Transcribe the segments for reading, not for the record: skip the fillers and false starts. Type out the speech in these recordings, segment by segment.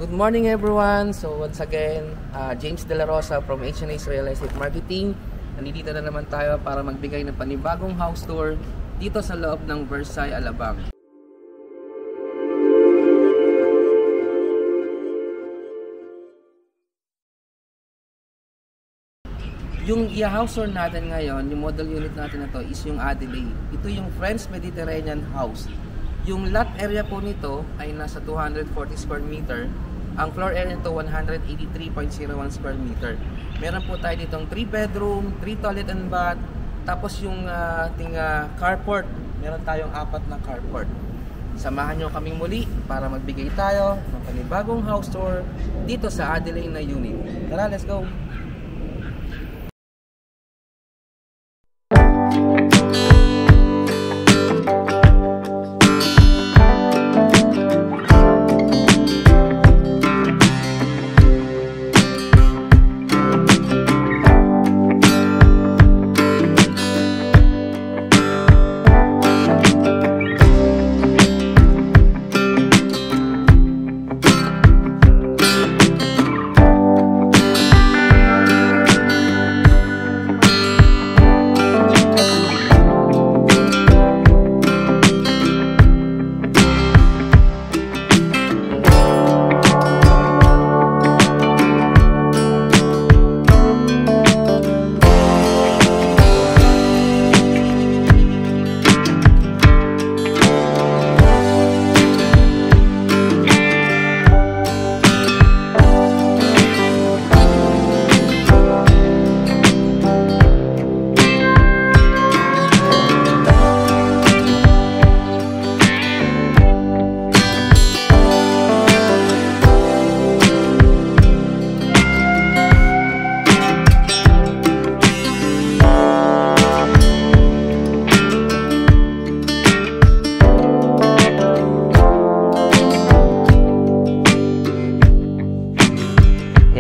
Good morning everyone! So once again, James De La Rosa from H&H Real Estate Marketing. Nandito na naman tayo para magbigay ng panibagong house tour dito sa loob ng Versailles, Alabang. Yung i-house tour natin ngayon, yung model unit natin na to is yung Adelaide. Ito yung French Mediterranean house. Yung lot area po nito ay nasa 240 square meter. Ang floor area nito 183.01 square meter. Meron po tayo ditong 3 bedroom, 3 toilet and bath. Tapos yung ating carport, meron tayong 4 na carport. Samahan nyo kaming muli para magbigay tayo ng panibagong house tour dito sa Adelaide na unit. Tara, let's go!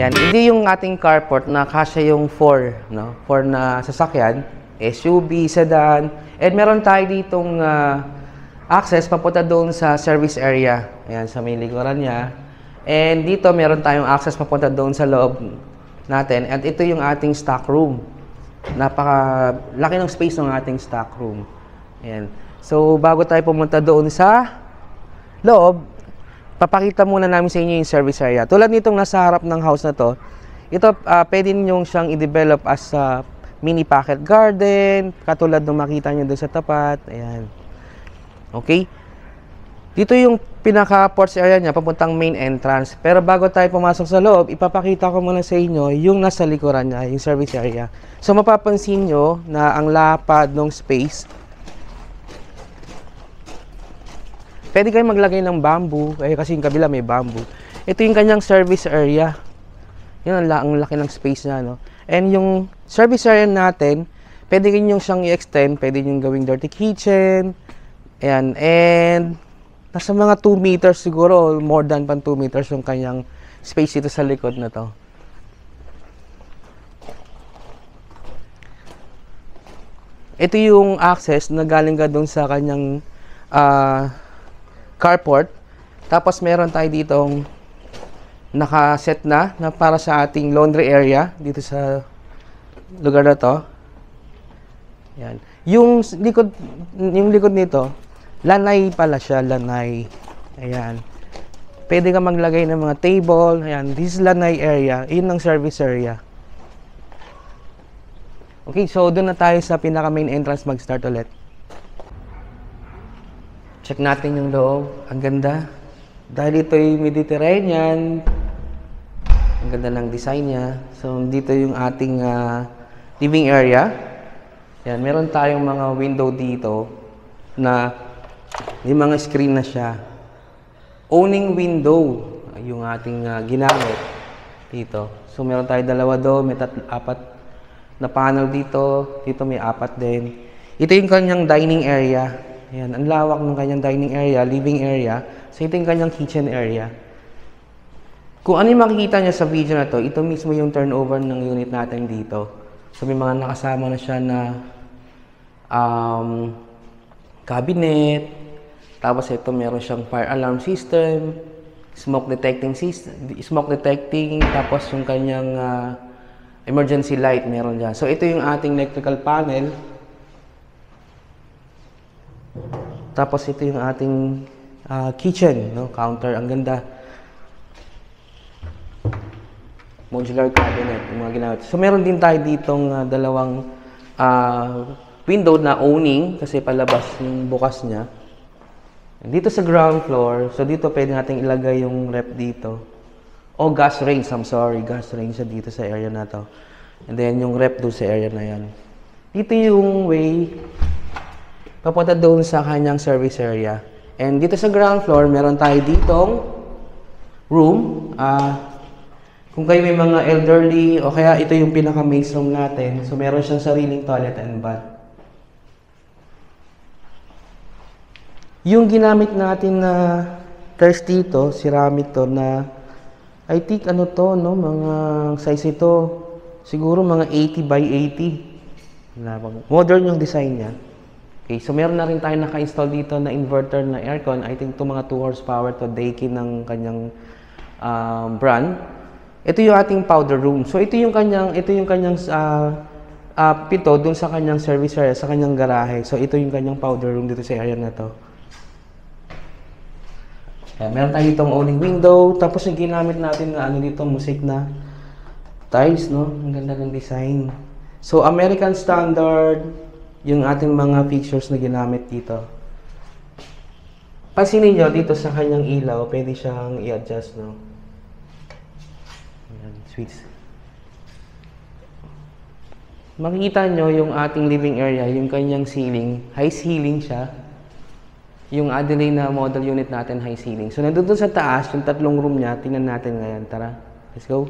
Yan, hindi yung ating carport na kasya yung 4 na sasakyan, SUV, sedan, and meron tayo ditong access papunta doon sa service area. Ayan, sa may likuran niya. And dito meron tayong access papunta doon sa loob natin. At ito yung ating stock room. Napaka-laki ng space ng ating stock room. Ayan. So, bago tayo pumunta doon sa loob, papakita muna namin sa inyo yung service area. Tulad nitong nasa harap ng house na to, ito pwede ninyong siyang i-develop as a mini pocket garden, katulad ng makita nyo doon sa tapat. Ayan. Okay? Dito yung pinaka-porch area niya, papuntang main entrance. Pero bago tayo pumasok sa loob, ipapakita ko muna sa inyo yung nasa likuran niya, yung service area. So, mapapansin nyo na ang lapad ng space. Pwede kayong maglagay ng bamboo, kasi yung kabila may bamboo. Ito yung kanyang service area. Yun ang laki ng space niya, no? And yung service area natin, pwede nyo siyang i-extend, pwede nyo gawing dirty kitchen. Ayan, and nasa mga 2 meters siguro, more than 2 meters yung kanyang space dito sa likod na to. Ito yung access na galing ka dun sa kanyang carport. Tapos meron tayo ditong nakaset na para sa ating laundry area dito sa lugar na to. Yan. Yung likod nito, lanay pala siya, lanay. Ayan. Pwede ka maglagay ng mga table. Ayan, this is lanay area. Yun ang service area. Okay, so doon na tayo sa pinaka main entrance mag-start ulit. Check natin yung loob. Ang ganda. Dahil ito yung Mediterranean, ang ganda ng design niya. So, dito yung ating living area. Yan, meron tayong mga window dito na yung mga screen na siya. Owning window yung ating ginamit dito. So, meron tayong 2 doon, may 4 na panel dito. Dito may 4 din. Ito yung kanyang dining area. Ayan, ang lawak ng kanyang dining area, living area. So, ito yung kanyang kitchen area. Kung ano yung makikita niya sa video na to, ito mismo yung turnover ng unit natin dito. So, may mga nakasama na siya na cabinet. Tapos, ito meron siyang fire alarm system. smoke detecting, tapos yung kanyang emergency light meron dyan. So ito yung ating electrical panel. Tapos ito yung ating kitchen, no? Counter, ang ganda. Modular cabinet, yung mga ginamit. So meron din tayo ditong dalawang window na owning kasi palabas yung bukas niya. Dito sa ground floor, so dito pwede natin ilagay yung rep dito. O gas range, gas range siya dito sa area na to. And then yung rep doon sa area na yan. Dito yung way papunta doon sa kanyang service area. And dito sa ground floor, meron tayo ditong room. Kung kayo may mga elderly o kaya ito yung pinaka-main room natin, so meron siyang sariling toilet and bath. Yung ginamit natin na tiles dito, ceramic to na I think ano to, no, mga size ito, siguro mga 80 by 80. Modern yung design niya. Okay, so meron na rin tayo naka-install dito na inverter na aircon. I think to mga 2 horsepower to Daikin ng kanyang brand. Ito yung ating powder room. So ito yung kanyang pito dun sa kanyang service area, sa kanyang garahe. So ito yung kanyang powder room dito sa area na to. Ayan, meron tayo ditong owning window. Tapos yung ginamit natin na dito, music na tiles, no? Ang ganda ng design. So American standard yung ating mga features na ginamit dito. Pansinin nyo dito sa kanyang ilaw, pwede siyang i-adjust, no? Ayan, switch. Makikita nyo yung ating living area, yung kanyang ceiling. High ceiling siya. Yung Adelaide na model unit natin, high ceiling. So, nandun sa taas, yung tatlong room niya, tingnan natin ngayon. Tara, let's go.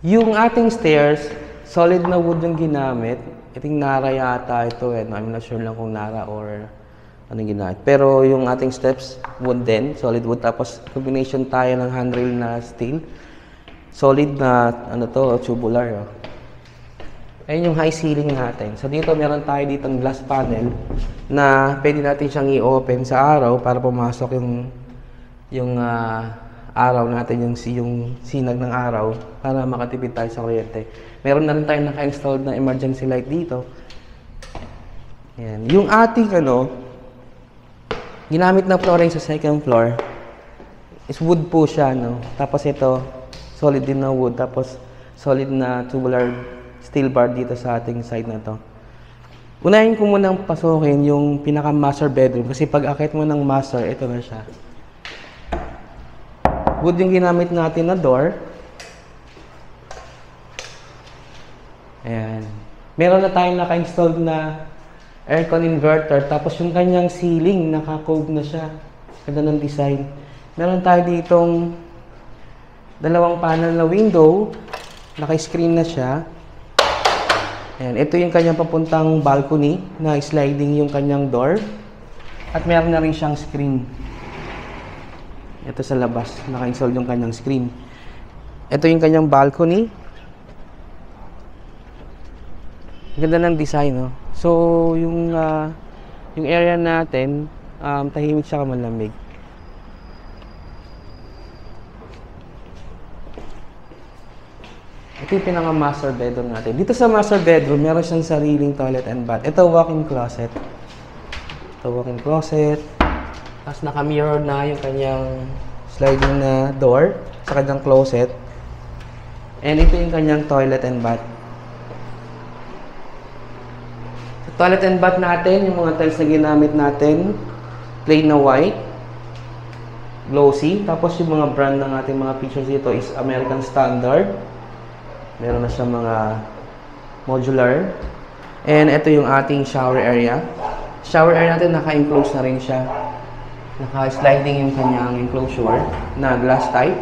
Yung ating stairs, solid na wood yung ginamit. I think Nara yata ito eh. I'm not sure lang kung Nara or anong ginamit. Pero yung ating steps, wood din, solid wood. Tapos combination tayo ng handrail na steel. Solid na tubular. Oh. Ayun yung high ceiling natin. So dito meron tayo ditong glass panel na pwede natin siyang i-open sa araw para pumasok yung araw natin, yung sinag ng araw para makatipid tayo sa kuryente. Meron na rin tayong naka-installed na emergency light dito. Yan. Yung ating ginamit na flooring sa second floor is wood po siya, no? Tapos ito, solid din na wood. Tapos solid na tubular steel bar dito sa ating side na to. Unahin ko munang pasukin yung pinaka-master bedroom kasi pag akit mo ng master, ito na siya. Wood yung ginamit natin na door. Ayan. Meron na tayong naka-installed na aircon inverter. Tapos yung kanyang ceiling, naka-cove na siya. Ganda ng design. Meron tayo ditong dalawang panel na window. Naka-screen na siya. Ayan. Ito yung kanyang papuntang balcony na sliding yung kanyang door. At meron na rin siyang screen. Ito sa labas. Naka-install yung kanyang screen. Ito yung kanyang balcony. Ganda ng design, no? So, yung area natin, tahimik siya malamig. Ito yung pinaka-master bedroom natin. Dito sa master bedroom, meron siyang sariling toilet and bath. Ito, walk-in closet. Ito, walk-in closet. Tapos naka-mirror na yung kanyang sliding na door sa kanyang closet. And ito yung kanyang toilet and bath. Toilet and bath natin, yung mga tiles na ginamit natin, plain na white, glossy. Tapos yung mga brand ng ating mga features dito is American Standard. Meron na siyang mga modular. And ito yung ating shower area. Shower area natin, naka-enclose na rin siya. Naka-sliding yung kanyang enclosure na glass type.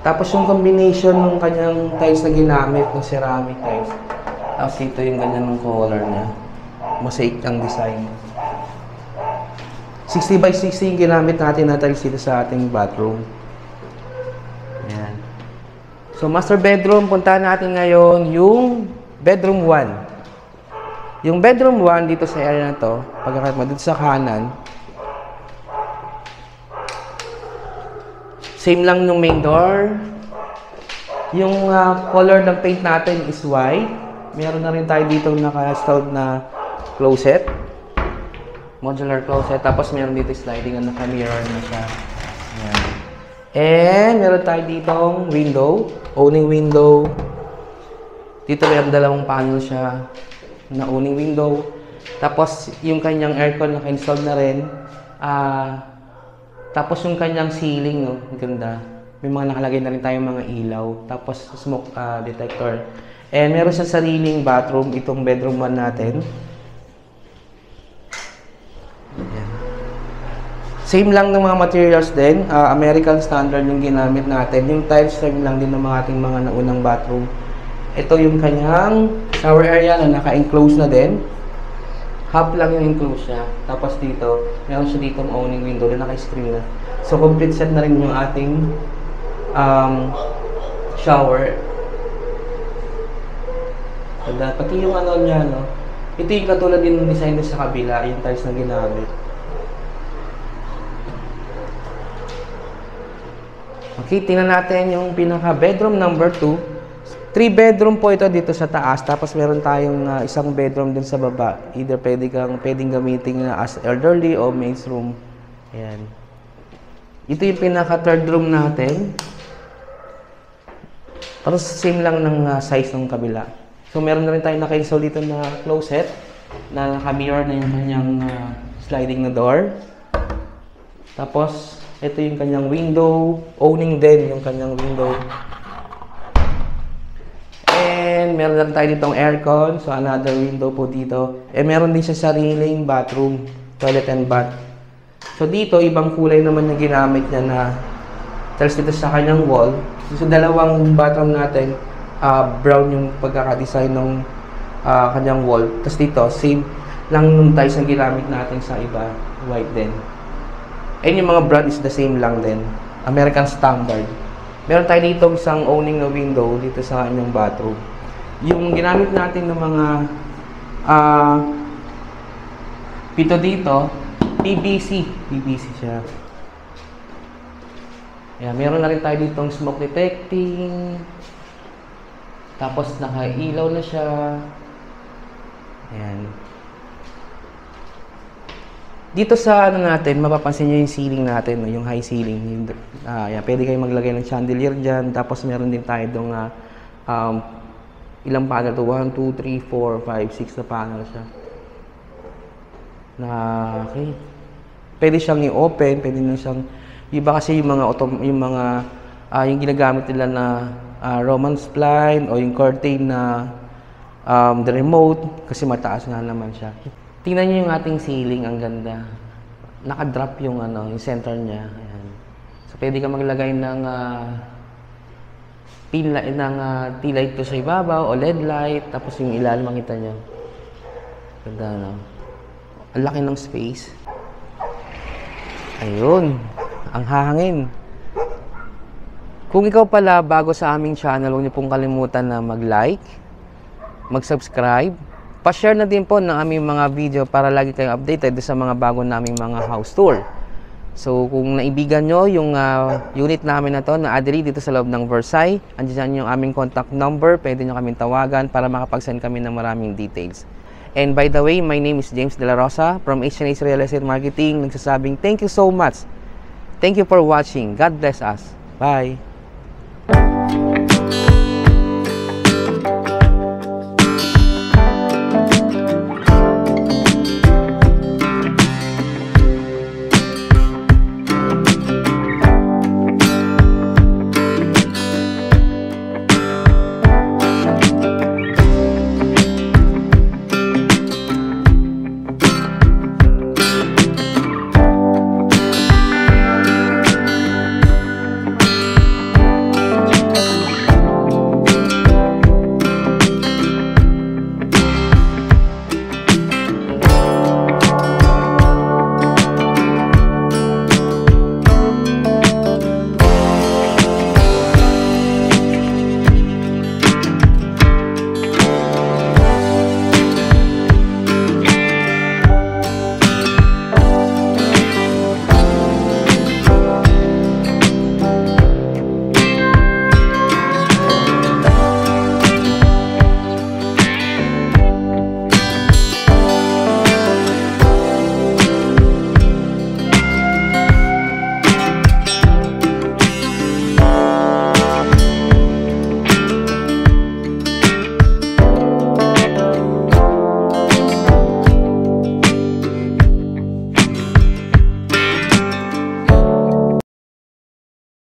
Tapos yung combination ng kanyang tiles na ginamit, ng ceramic tiles. Tapos ito yung ganyan ng color niya. Mosaic ang design. 60 by 60 yung ginamit natin na tiles dito sa ating bathroom. Ayan. So, master bedroom, puntahan natin ngayon yung bedroom 1. Yung bedroom 1 dito sa area na to, pagkakit mo dito sa kanan, same lang yung main door. Yung color ng paint natin is white. Meron na rin tayo dito naka-installed na closet. Modular closet. Tapos meron dito sliding na naka-mirror na siya. Ayan. And meron tayo ditong window. Owning window. Dito meron dalawang panel siya na owning window. Tapos yung kanyang aircon naka-install na rin. Tapos yung kanyang ceiling, no? Ang ganda. May mga nakalagay na rin tayong mga ilaw. Tapos smoke detector. And meron siyang sariling bathroom. Itong bedroom 1 natin. Ayan. Same lang ng mga materials din. American Standard yung ginamit natin. Yung tiles same lang din ng mga ating mga naunang bathroom. Ito yung kanyang shower area na naka-enclose na din. Half lang yung enclose niya. Tapos dito, meron siya ditong owning window na naka-screen na. So, complete set na rin yung ating shower. Pati yung ano niya, no? Ito yung katulad din ng design sa kabila, yung tiles na ginamit. Okay, tingnan natin yung pinaka-bedroom number 2. 3 bedroom po ito dito sa taas, tapos meron tayong isang bedroom din sa baba. Either pwedeng gamitin na as elderly o maid's room. Ayan. Ito yung pinaka-third room natin. Tapos same lang ng size ng kabila. So, meron na rin tayong naka-install dito na closet na naka-mirror na yung kanyang sliding na door. Tapos, ito yung kanyang window. Owning din yung kanyang window. And, meron na rin tayo ditong aircon. So, another window po dito. And, meron din siya sariling bathroom, toilet and bath. So, dito, ibang kulay naman yung ginamit niya na tiles dito sa kanyang wall. So, dalawang bathroom natin, brown yung pagkaka-design ng kanyang wall. Tapos dito, same lang nung tiles na ginamit natin sa iba, white din. And yung mga brand is the same lang din. American Standard. Meron tayo dito isang owning na window dito sa kanyang bathroom. Yung ginamit natin ng mga pito dito, PVC. PVC siya. Ayan, meron na rin tayo ditong smoke detecting. Tapos naka-ilaw na siya. Ayan. Dito sa ano natin, mapapansin nyo yung ceiling natin, no? Yung high ceiling. Yung, ayan, pwede kayong maglagay ng chandelier dyan. Tapos meron din tayo itong ilang panel to? 1, 2, 3, 4, 5, 6 na panel siya. na okay. Pwede siyang i-open, pwede na siyang iba kasi yung yung ginagamit nila na Roman spline o yung curtain na the remote kasi mataas nga naman siya. Tingnan niyo yung ating ceiling, ang ganda. Naka-drop yung yung center niya. Ayan. So pwede ka maglagay ng tea light to sa ibabaw o LED light, tapos yung ilalim makita niyo. Ganda, no? Ang laki ng space. Ayun, ang hangin. Kung ikaw pala bago sa aming channel, huwag niyo pong kalimutan na mag-like, mag-subscribe, pa-share na din po ng aming mga video para lagi kayong updated sa mga bago naming mga house tour. So, kung naibigan nyo yung unit namin na to na Adri dito sa loob ng Versailles, andyan yung aming contact number, pwede nyo kaming tawagan para makapag-send kami ng maraming details. And by the way, my name is James De La Rosa from H&H Real Estate Marketing. Nagsasabing thank you so much. Thank you for watching. God bless us. Bye.